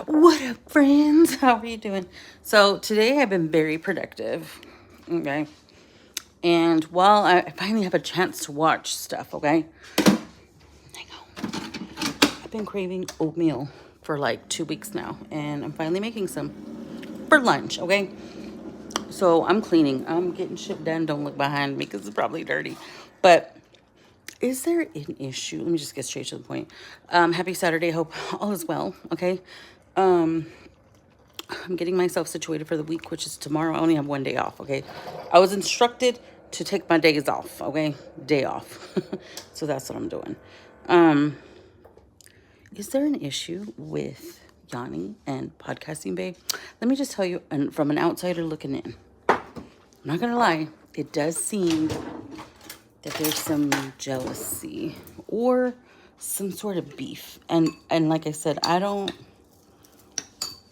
What up, friends? How are you doing? So today I've been very productive, okay? And while I finally have a chance to watch stuff, okay? Hang on. I've been craving oatmeal for like 2 weeks now, and I'm finally making some for lunch, okay? So I'm cleaning. I'm getting shit done. Don't look behind me because it's probably dirty. But is there an issue? Let me just get straight to the point. Happy Saturday. Hope all is well, okay? I'm getting myself situated for the week, which is tomorrow. I only have one day off, okay? I was instructed to take my days off, okay? Day off. So that's what I'm doing. Is there an issue with Yanni and podcasting, babe? Let me just tell you, and from an outsider looking in, I'm not gonna lie, it does seem that there's some jealousy or some sort of beef. And like I said,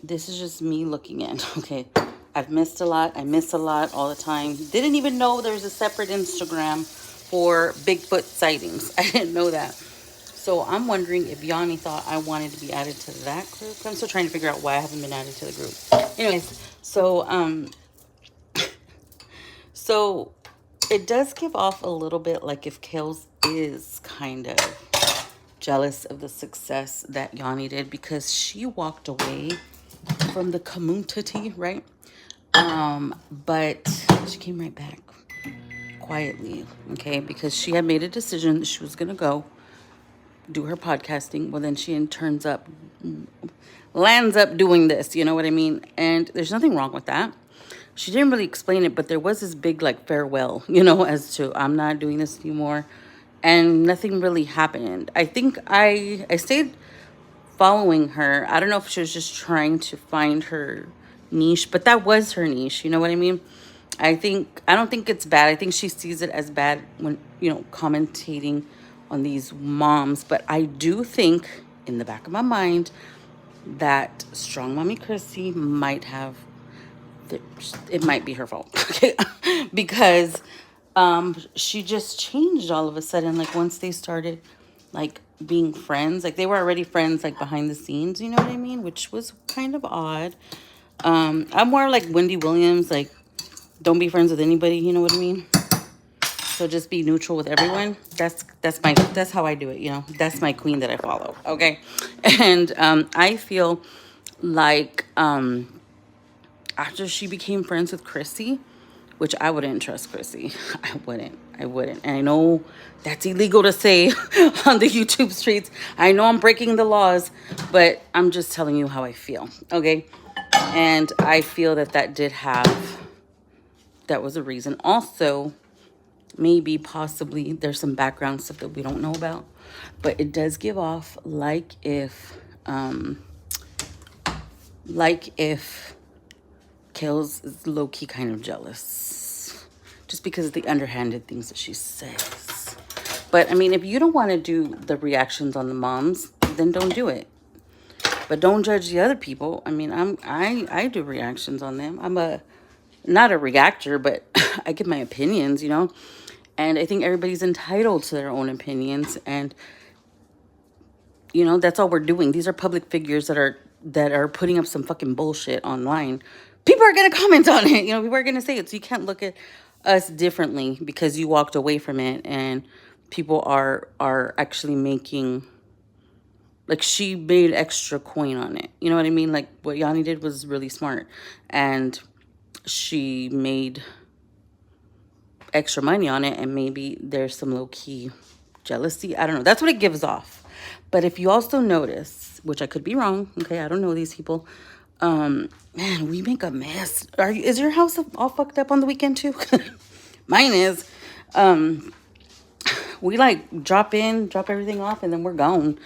this is just me looking in, okay? I've missed a lot. I miss a lot all the time. Didn't even know there's a separate Instagram for Bigfoot sightings. I didn't know that. So I'm wondering if Yanni thought I wanted to be added to that group. I'm still trying to figure out why I haven't been added to the group. Anyways, so it does give off a little bit like if Kales is kind of jealous of the success that Yanni did, because she walked away from the community, right? But she came right back quietly, okay? Because she had made a decision that she was gonna go do her podcasting. Well, then she lands up doing this, you know what I mean? And there's nothing wrong with that. She didn't really explain it, but there was this big like farewell, as to I'm not doing this anymore, and nothing really happened. I think I stayed following her. I don't know if she was just trying to find her niche, but that was her niche. You know what I mean? I don't think it's bad. I think she sees it as bad when, commentating on these moms. But I do think in the back of my mind that Strong Mommy Chrissy might have, it might be her fault. Okay? Because she just changed all of a sudden. Like once they started like being friends, like they were already friends like behind the scenes, you know what I mean, which was kind of odd. I'm more like Wendy Williams, like don't be friends with anybody, you know what I mean, so just be neutral with everyone. That's how I do it, that's my queen that I follow, okay? And I feel like after she became friends with Chrissy, which I wouldn't trust Chrissy. I wouldn't. And I know that's illegal to say on the YouTube streets. I know I'm breaking the laws, but I'm just telling you how I feel, okay? And I feel that was a reason. Also, maybe, possibly, there's some background stuff that we don't know about, but it does give off like if Kales is low-key kind of jealous just because of the underhanded things that she says. But I mean, if you don't want to do the reactions on the moms, then don't do it. But don't judge the other people. I mean, I do reactions on them. I'm not a reactor, but I give my opinions, and I think everybody's entitled to their own opinions, and that's all we're doing. These are public figures that are putting up some fucking bullshit online. People are going to comment on it. People are going to say it. So you can't look at us differently because you walked away from it, and people are actually making, like, she made extra coin on it. You know what I mean? Like, what Yanni did was really smart, and she made extra money on it, and maybe there's some low-key jealousy. I don't know. That's what it gives off. But if you also notice, which I could be wrong, okay, I don't know these people, man, we make a mess. Is your house all fucked up on the weekend too? Mine is. We like drop everything off, and then we're gone.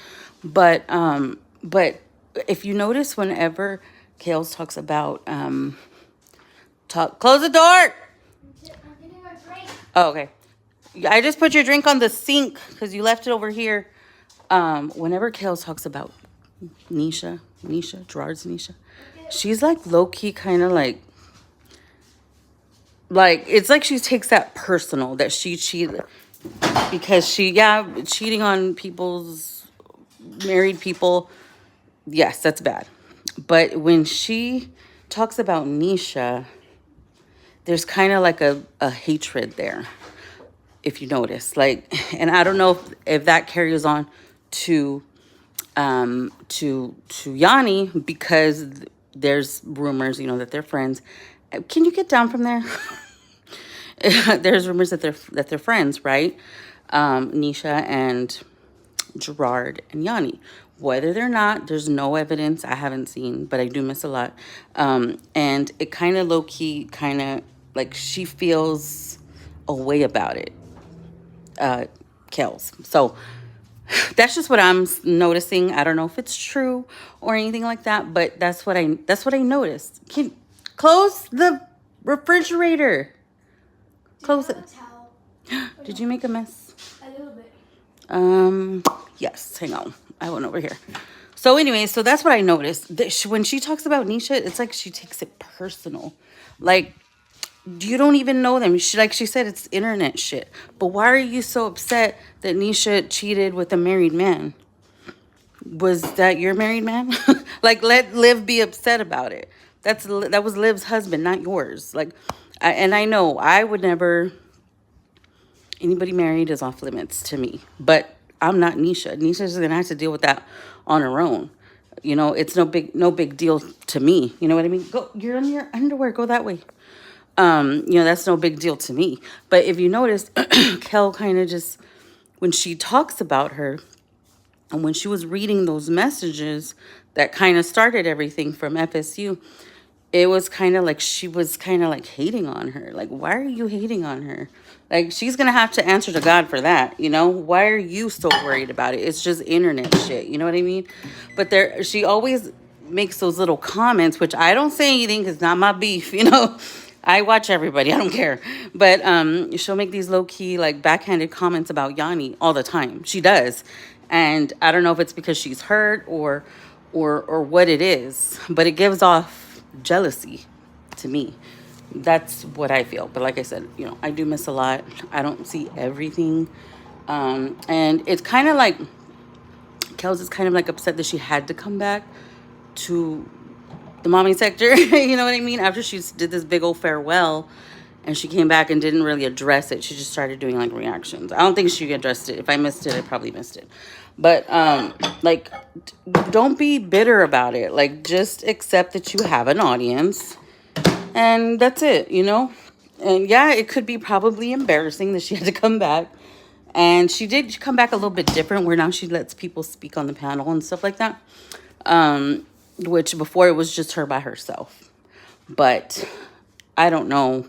But if you notice, whenever Kales talks about close the door. I'm getting my drink. Oh, okay. I just put your drink on the sink because you left it over here. Whenever Kales talks about Nisha, Gerard's Nisha, she's like low-key kind of like it's like she takes that personal, that she cheated, because cheating on people's married people. Yes, that's bad. But when she talks about Nisha, there's kind of like a hatred there, if you notice. Like, and I don't know if that carries on to to Yanni, because there's rumors, that they're friends. Can you get down from there? There's rumors that they're friends, right? Nisha and Gerard and Yanni. Whether they're not, there's no evidence. I haven't seen, but I do miss a lot. And it kind of low key, kind of like she feels a way about it, Kels. So that's just what I'm noticing. I don't know if it's true or anything like that, but that's what I noticed. Close the refrigerator. Close it. Did you make a mess? A little bit. Yes. Hang on. I went over here. So anyway, so that's what I noticed. When she talks about Nisha, it's like she takes it personal. Like, you don't even know them. Like she said, it's internet shit. But why are you so upset that Nisha cheated with a married man? Was that your married man? Like, let Liv be upset about it. That was Liv's husband, not yours. Like, and I know I would never. Anybody married is off limits to me, but I'm not Nisha. Nisha's gonna have to deal with that on her own. It's no big deal to me. You know what I mean? Go, you're in your underwear. Go that way. That's no big deal to me. But if you notice, Kel kind of just, when she talks about her, and when she was reading those messages that kind of started everything from FSU, it was kind of like she was kind of like hating on her. Like, why are you hating on her? Like, she's going to have to answer to God for that, Why are you so worried about it? It's just internet shit, you know what I mean? But she always makes those little comments, which I don't say anything because it's not my beef, I watch everybody. I don't care. But she'll make these low-key, like, backhanded comments about Yanni all the time. She does. And I don't know if it's because she's hurt or what it is, but it gives off jealousy to me. That's what I feel. But like I said, I do miss a lot. I don't see everything. And it's kind of like, Kels is kind of like upset that she had to come back to the mommy sector. You know what I mean? After she did this big old farewell and she came back and didn't really address it. She just started doing like reactions. I don't think she addressed it. If I missed it, I probably missed it. But like, don't be bitter about it. Like, just accept that you have an audience. And that's it, And yeah, it could be probably embarrassing that she had to come back. And she did come back a little bit different, where now she lets people speak on the panel and stuff like that. Which before it was just her by herself. But I don't know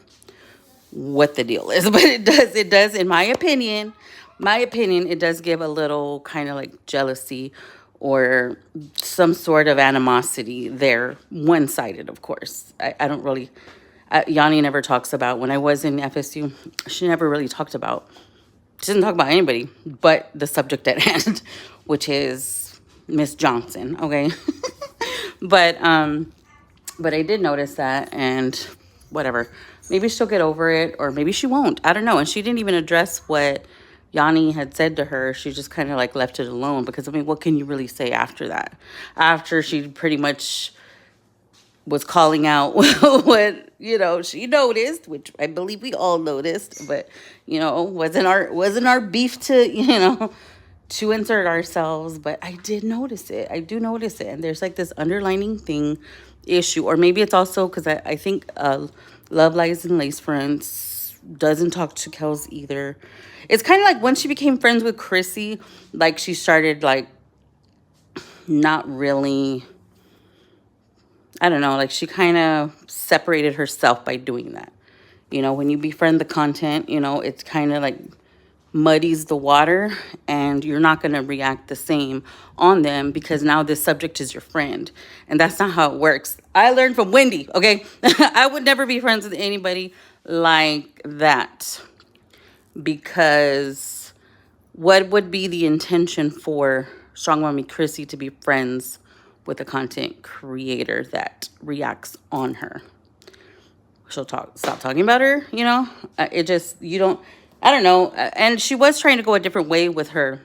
what the deal is. But it does, in my opinion, it does give a little kind of like jealousy or some sort of animosity there, one-sided, of course. I don't really, Yanni never talks about, when I was in FSU, she never really talked about, she doesn't talk about anybody but the subject at hand, which is Miss Johnson, okay? But I did notice that, and whatever. Maybe she'll get over it, or maybe she won't. I don't know. And she didn't even address what Yanni had said to her. She just kind of like left it alone, because what can you really say after that? After she pretty much was calling out what she noticed, which I believe we all noticed, but wasn't our beef to to insert ourselves. But I did notice it. I do notice it, and there's like this underlining issue, or maybe it's also because I think Love Lies and Lace Fronts doesn't talk to Kels either. It's kind of like when she became friends with Chrissy, like she started like not really, I don't know, like she kind of separated herself by doing that. When you befriend the content, it's kind of like muddies the water, and you're not going to react the same on them because now this subject is your friend. And that's not how it works. I learned from Wendy, okay? I would never be friends with anybody like that, because what would be the intention for Strong Mommy Chrissy to be friends with a content creator that reacts on her? She'll stop talking about her, it just, I don't know. And she was trying to go a different way with her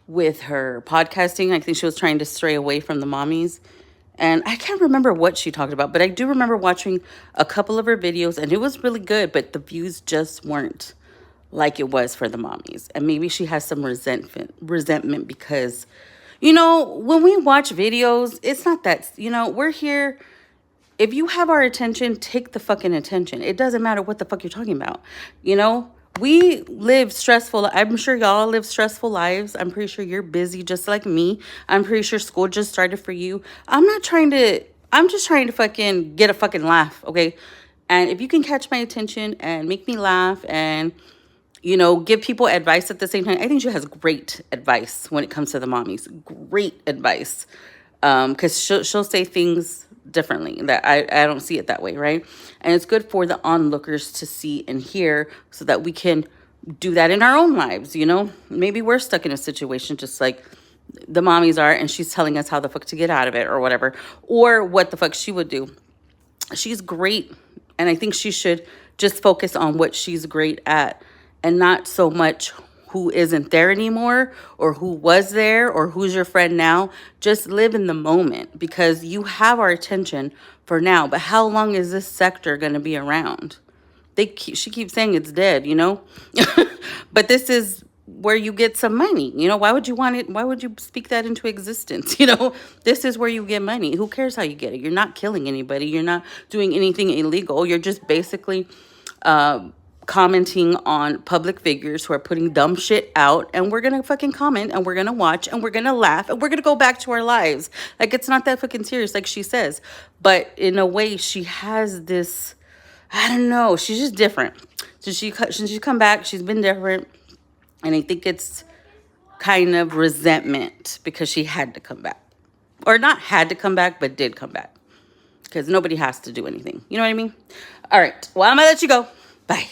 podcasting. I think she was trying to stray away from the mommies And I can't remember what she talked about, but I do remember watching a couple of her videos, and it was really good, but the views just weren't like it was for the mommies. And maybe she has some resentment because, you know, when we watch videos, it's not that, you know, we're here. If you have our attention, take the fucking attention. It doesn't matter what the fuck you're talking about. You know, we live stressful. I'm sure y'all live stressful lives. I'm pretty sure you're busy just like me. I'm pretty sure school just started for you. I'm just trying to fucking get a fucking laugh, okay? And if you can catch my attention and make me laugh and, you know, give people advice at the same time. I think she has great advice when it comes to the mommies. Great advice. Because she'll say things differently that I don't see it that way, right? And it's good for the onlookers to see and hear so that we can do that in our own lives, you know? Maybe we're stuck in a situation just like the mommies are, and she's telling us how the fuck to get out of it or whatever, or what the fuck she would do. She's great, and I think she should just focus on what she's great at and not so much who isn't there anymore or who was there or who's your friend now. Just live in the moment because you have our attention for now, but how long is this sector going to be around? She keeps saying it's dead, you know. But this is where you get some money, you know. Why would you want it? Why would you speak that into existence? You know, this is where you get money. Who cares how you get it? You're not killing anybody, you're not doing anything illegal. You're just basically commenting on public figures who are putting dumb shit out, and we're gonna fucking comment and we're gonna watch and we're gonna laugh and we're gonna go back to our lives. Like, it's not that fucking serious, like she says. But in a way, she has this, I don't know, she's just different. Since she's come back, she's been different. And I think it's kind of resentment because she had to come back. Or not had to come back, but did come back. Because nobody has to do anything. You know what I mean? All right. Well, I'm going to let you go. Bye.